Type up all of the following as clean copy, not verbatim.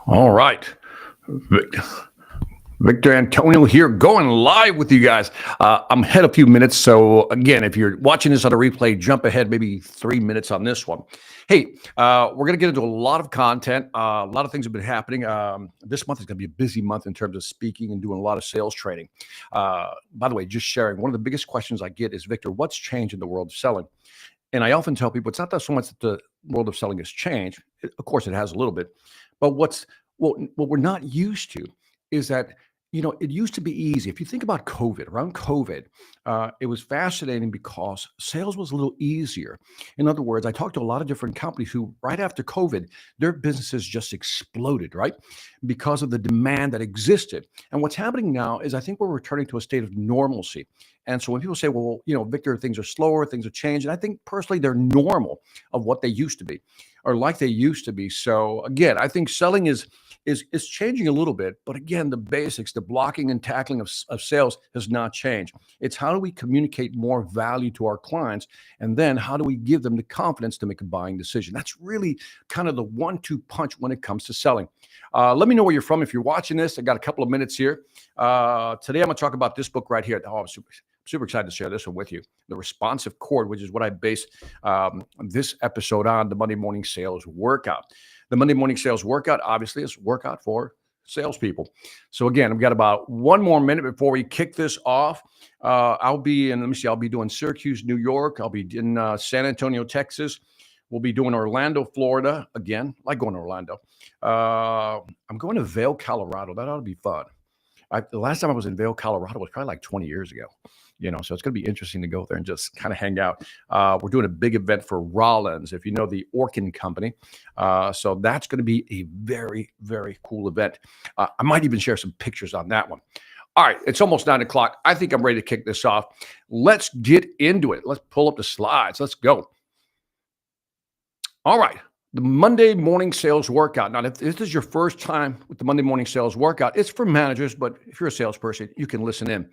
All right. Vic- Victor Antonio here, going live with you guys. I'm ahead a few minutes. So, again, if you're watching this on a replay, jump ahead maybe 3 minutes on this one. Hey, we're going to get into a lot of content. A lot of things have been happening. This month is going to be a busy month in terms of speaking and doing a lot of sales training. By the way, just sharing, one of the biggest questions I get is, Victor, what's changed in the world of selling? And I often tell people it's not that so much that the world of selling has changed. Of course, it has a little bit. But what we're not used to is that, it used to be easy. If you think about COVID, around COVID, it was fascinating because sales was a little easier. In other words, I talked to a lot of different companies who, right after COVID, their businesses just exploded, right? Because of the demand that existed. And what's happening now is I think we're returning to a state of normalcy. And so when people say, well, Victor, things are slower, things have changed, and I think personally they're normal of what they used to be or like they used to be. So again, I think selling is changing a little bit, but again, the basics, the blocking and tackling of sales has not changed. It's how do we communicate more value to our clients, and then how do we give them the confidence to make a buying decision? That's really kind of the 1-2 punch when it comes to selling. Let me know where you're from if you're watching this. I got a couple of minutes here. Today, I'm going to talk about this book right here. Oh, I'm super excited to share this one with you. The Responsive Chord, which is what I base this episode on, the Monday Morning Sales Workout. The Monday Morning Sales Workout, obviously, is a workout for salespeople. So again, I've got about one more minute before we kick this off. I'll be doing Syracuse, New York. I'll be in San Antonio, Texas. We'll be doing Orlando, Florida. Again, I like going to Orlando. I'm going to Vail, Colorado. That ought to be fun. The last time I was in Vail, Colorado was probably like 20 years ago. So it's going to be interesting to go there and just kind of hang out. We're doing a big event for Rollins, if you know the Orkin company. So that's going to be a very, very cool event. I might even share some pictures on that one. All right, it's almost 9 o'clock. I think I'm ready to kick this off. Let's get into it. Let's pull up the slides. Let's go. All right. The Monday Morning Sales Workout. Now, if this is your first time with the Monday Morning Sales Workout, it's for managers, but if you're a salesperson, you can listen in.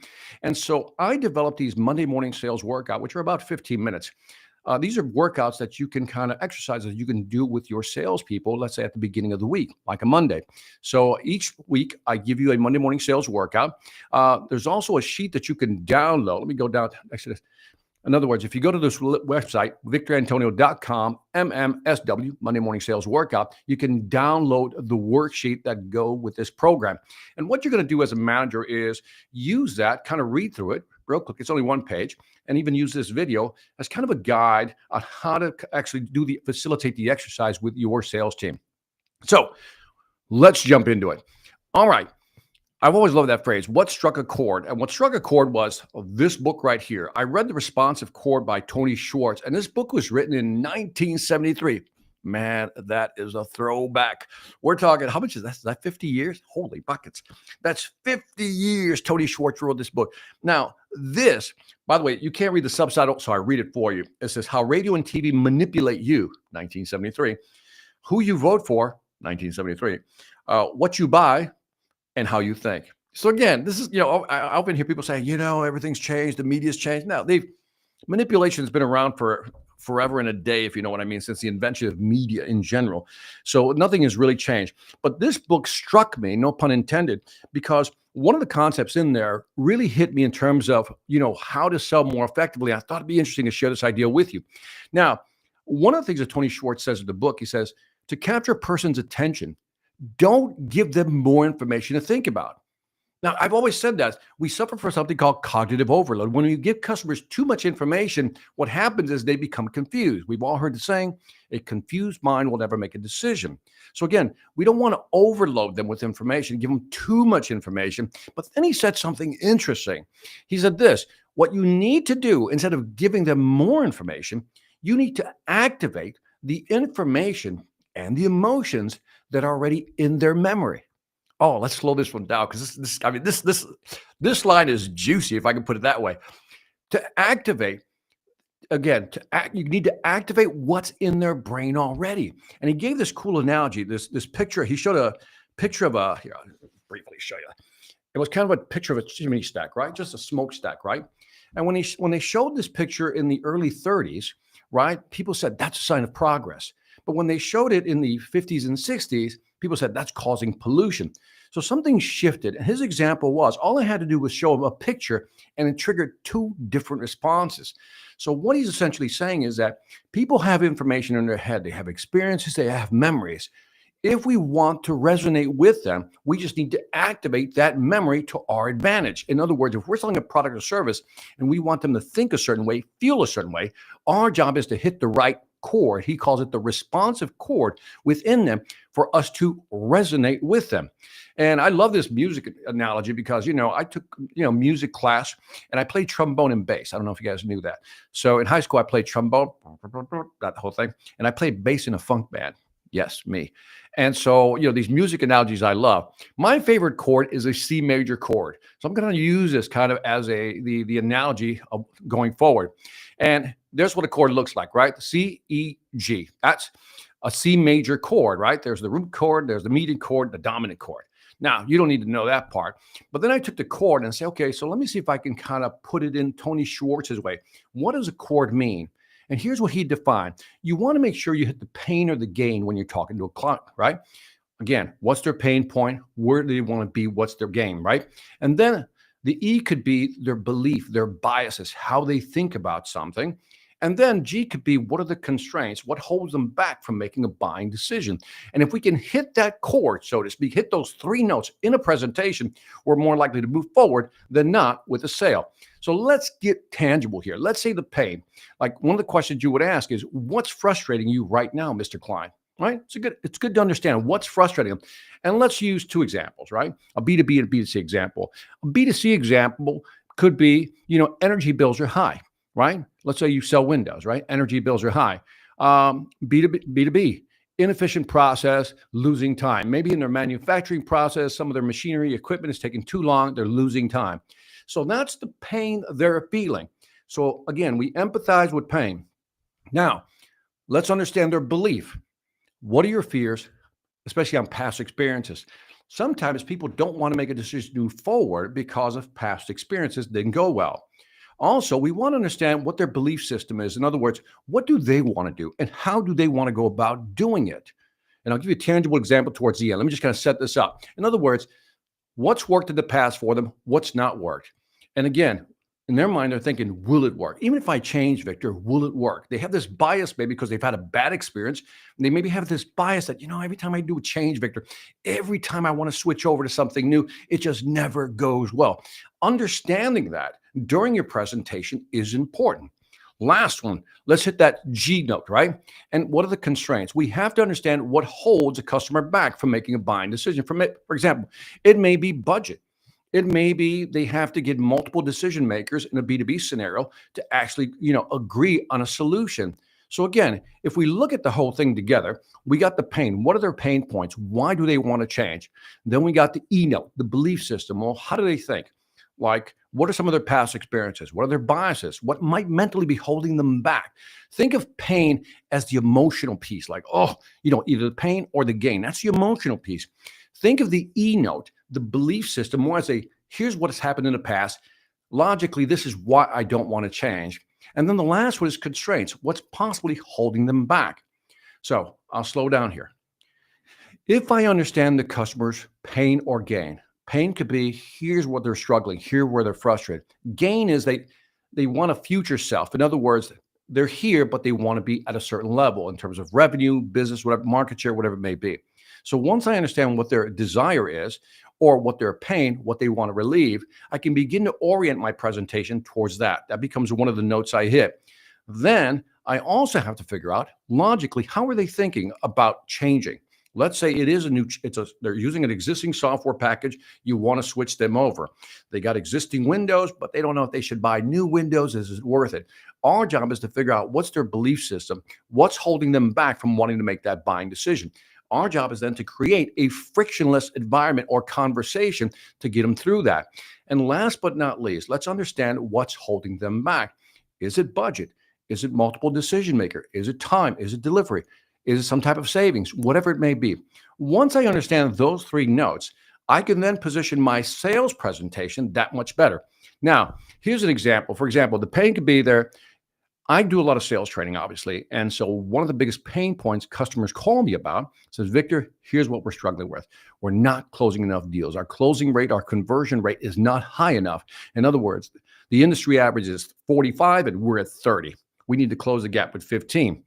And so I developed these Monday Morning Sales Workout, which are about 15 minutes. These are workouts that you can kind of exercises you can do with your salespeople, let's say at the beginning of the week, like a Monday. So each week, I give you a Monday Morning Sales Workout. There's also a sheet that you can download. Let me go down next to this. In other words, if you go to this website, victorantonio.com, MMSW, Monday Morning Sales Workout, you can download the worksheet that go with this program. And what you're going to do as a manager is use that, kind of read through it real quick. It's only one page, and even use this video as kind of a guide on how to actually facilitate the exercise with your sales team. So let's jump into it. All right. I've always loved that phrase, what struck a chord? And what struck a chord was this book right here. I read The Responsive Chord by Tony Schwartz, and this book was written in 1973. Man, that is a throwback. We're talking, how much is that? Is that 50 years? Holy buckets. That's 50 years Tony Schwartz wrote this book. Now, this, by the way, you can't read the subtitle, so I read it for you. It says, How Radio and TV Manipulate You, 1973. Who You Vote For, 1973. What You Buy, and How You Think. So again, this is, I often hear people say, everything's changed, the media's changed. No, manipulation has been around for forever and a day, if you know what I mean, since the invention of media in general. So nothing has really changed. But this book struck me, no pun intended, because one of the concepts in there really hit me in terms of, how to sell more effectively. I thought it'd be interesting to share this idea with you. Now, one of the things that Tony Schwartz says in the book, he says, to capture a person's attention, don't give them more information to think about. Now, I've always said that we suffer from something called cognitive overload. When you give customers too much information, what happens is they become confused. We've all heard the saying, a confused mind will never make a decision. So again, we don't want to overload them with information, give them too much information. But then he said something interesting. He said this, what you need to do, instead of giving them more information, you need to activate the information and the emotions that are already in their memory. Oh, let's slow this one down because this line is juicy, if I can put it that way. To activate, you need to activate what's in their brain already. And he gave this cool analogy, this picture. He showed a picture of here, I'll briefly show you. It was kind of a picture of a chimney stack, right? Just a smokestack, right? And when they showed this picture in the early 30s, right, people said that's a sign of progress. But when they showed it in the 50s and 60s, people said that's causing pollution. So something shifted. And his example was all I had to do was show him a picture and it triggered two different responses. So what he's essentially saying is that people have information in their head, they have experiences, they have memories. If we want to resonate with them, we just need to activate that memory to our advantage. In other words, if we're selling a product or service and we want them to think a certain way, feel a certain way, our job is to hit the right chord. He calls it the responsive chord within them for us to resonate with them. And I love this music analogy because, I took, music class and I played trombone and bass. I don't know if you guys knew that. So in high school, I played trombone, that whole thing, and I played bass in a funk band. Yes, me. And so, these music analogies I love. My favorite chord is a C major chord. So I'm going to use this kind of as the analogy of going forward. And there's what a chord looks like, right? C, E, G. That's a C major chord, right? There's the root chord, there's the median chord, the dominant chord. Now, you don't need to know that part. But then I took the chord and say, okay, so let me see if I can kind of put it in Tony Schwartz's way. What does a chord mean? And here's what he defined. You want to make sure you hit the pain or the gain when you're talking to a client, right? Again, what's their pain point? Where do they want to be? What's their gain, right? And then the E could be their belief, their biases, how they think about something. And then G could be what are the constraints? What holds them back from making a buying decision? And if we can hit that chord, so to speak, hit those three notes in a presentation, we're more likely to move forward than not with a sale. So let's get tangible here. Let's say the pain. Like one of the questions you would ask is, what's frustrating you right now, Mr. Klein? Right? It's good to understand what's frustrating them. And let's use two examples, right? A B2B and a B2C example. A B2C example could be, energy bills are high, right? Let's say you sell windows, right? Energy bills are high. B2B, inefficient process, losing time. Maybe in their manufacturing process, some of their machinery, equipment is taking too long, they're losing time. So that's the pain they're feeling. So again, we empathize with pain. Now, let's understand their belief. What are your fears, especially on past experiences? Sometimes people don't want to make a decision to move forward because of past experiences that didn't go well. Also, we want to understand what their belief system is. In other words, what do they want to do and how do they want to go about doing it? And I'll give you a tangible example towards the end. Let me just kind of set this up. In other words, what's worked in the past for them? What's not worked? And again, in their mind, they're thinking, will it work? Even if I change, Victor, will it work? They have this bias maybe because they've had a bad experience. And they maybe have this bias that, every time I do a change, Victor, every time I want to switch over to something new, it just never goes well. Understanding that during your presentation is important. Last one, let's hit that G note, right? And what are the constraints? We have to understand what holds a customer back from making a buying decision. For example, it may be budget. It may be they have to get multiple decision makers in a B2B scenario to actually, agree on a solution. So again, if we look at the whole thing together, we got the pain. What are their pain points? Why do they want to change? Then we got the E note, the belief system. Well, how do they think? Like, what are some of their past experiences? What are their biases? What might mentally be holding them back? Think of pain as the emotional piece, like, either the pain or the gain. That's the emotional piece. Think of the E note, the belief system, more as here's what has happened in the past. Logically, this is why I don't want to change. And then the last one is constraints. What's possibly holding them back? So I'll slow down here. If I understand the customer's pain or gain, pain could be, here's what they're struggling, here where they're frustrated. Gain is they want a future self. In other words, they're here, but they want to be at a certain level in terms of revenue, business, whatever, market share, whatever it may be. So once I understand what their desire is or what their pain, what they want to relieve, I can begin to orient my presentation towards that. That becomes one of the notes I hit. Then I also have to figure out logically, how are they thinking about changing? Let's say it is they're using an existing software package. You want to switch them over. They got existing Windows, but they don't know if they should buy new Windows. Is it worth it? Our job is to figure out what's their belief system, what's holding them back from wanting to make that buying decision. Our job is then to create a frictionless environment or conversation to get them through that. And last but not least, let's understand what's holding them back. Is it budget? Is it multiple decision maker? Is it time? Is it delivery? Is it some type of savings? Whatever it may be. Once I understand those three notes, I can then position my sales presentation that much better. Now, here's an example. For example, the pain could be there. I do a lot of sales training, obviously. And so one of the biggest pain points customers call me about says, Victor, here's what we're struggling with. We're not closing enough deals. Our closing rate, our conversion rate is not high enough. In other words, the industry average is 45 and we're at 30. We need to close the gap with 15.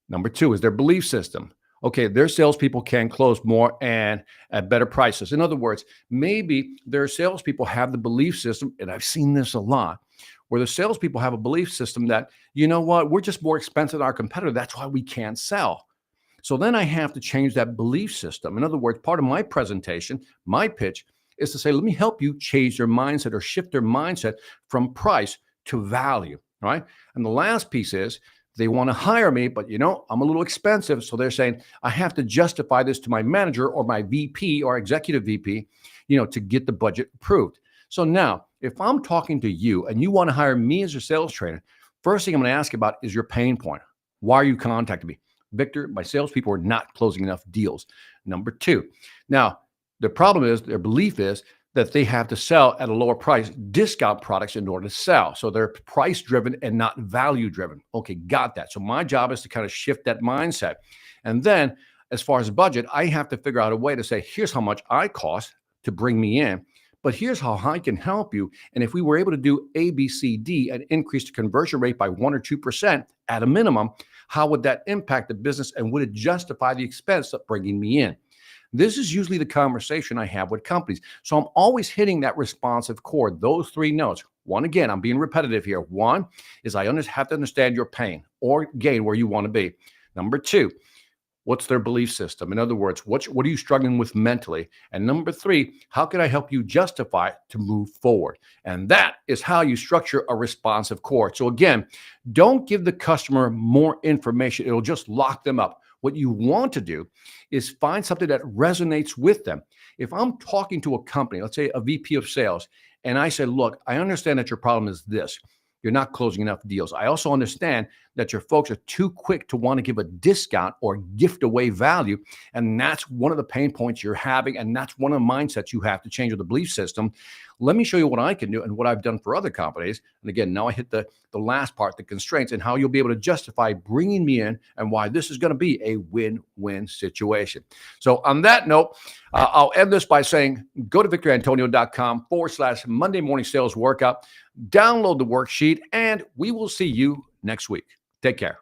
Number two is their belief system. Okay, their salespeople can close more and at better prices. In other words, maybe their salespeople have the belief system, and I've seen this a lot, where the salespeople have a belief system that, you know what, we're just more expensive than our competitor. That's why we can't sell. So then I have to change that belief system. In other words, part of my presentation, my pitch, is to say, let me help you change their mindset or shift their mindset from price to value, right? And the last piece is they want to hire me, but I'm a little expensive. So they're saying, I have to justify this to my manager or my VP or executive VP, to get the budget approved. So now, if I'm talking to you and you want to hire me as your sales trainer, first thing I'm going to ask about is your pain point. Why are you contacting me? Victor, my salespeople are not closing enough deals. Number two, now the problem is their belief is that they have to sell at a lower price, discount products in order to sell. So they're price driven and not value driven. Okay, got that. So my job is to kind of shift that mindset. And then as far as budget, I have to figure out a way to say, here's how much I cost to bring me in, but here's how I can help you. And if we were able to do A, B, C, D and increase the conversion rate by 1 or 2% at a minimum, how would that impact the business and would it justify the expense of bringing me in? This is usually the conversation I have with companies. So I'm always hitting that responsive chord, those three notes. One, again, I'm being repetitive here. One is I have to understand your pain or gain where you want to be. Number two, what's their belief system? In other words, what are you struggling with mentally? And number three, how can I help you justify to move forward? And that is how you structure a responsive chord. So again, don't give the customer more information. It'll just lock them up. What you want to do is find something that resonates with them. If I'm talking to a company, let's say a VP of sales, and I say, look, I understand that your problem is this. You're not closing enough deals. I also understand that your folks are too quick to want to give a discount or gift away value. And that's one of the pain points you're having. And that's one of the mindsets you have to change with the belief system. Let me show you what I can do and what I've done for other companies. And again, now I hit the last part, the constraints, and how you'll be able to justify bringing me in and why this is going to be a win-win situation. So on that note, I'll end this by saying, go to victorantonio.com/Monday Morning Sales Workout, download the worksheet, and we will see you next week. Take care.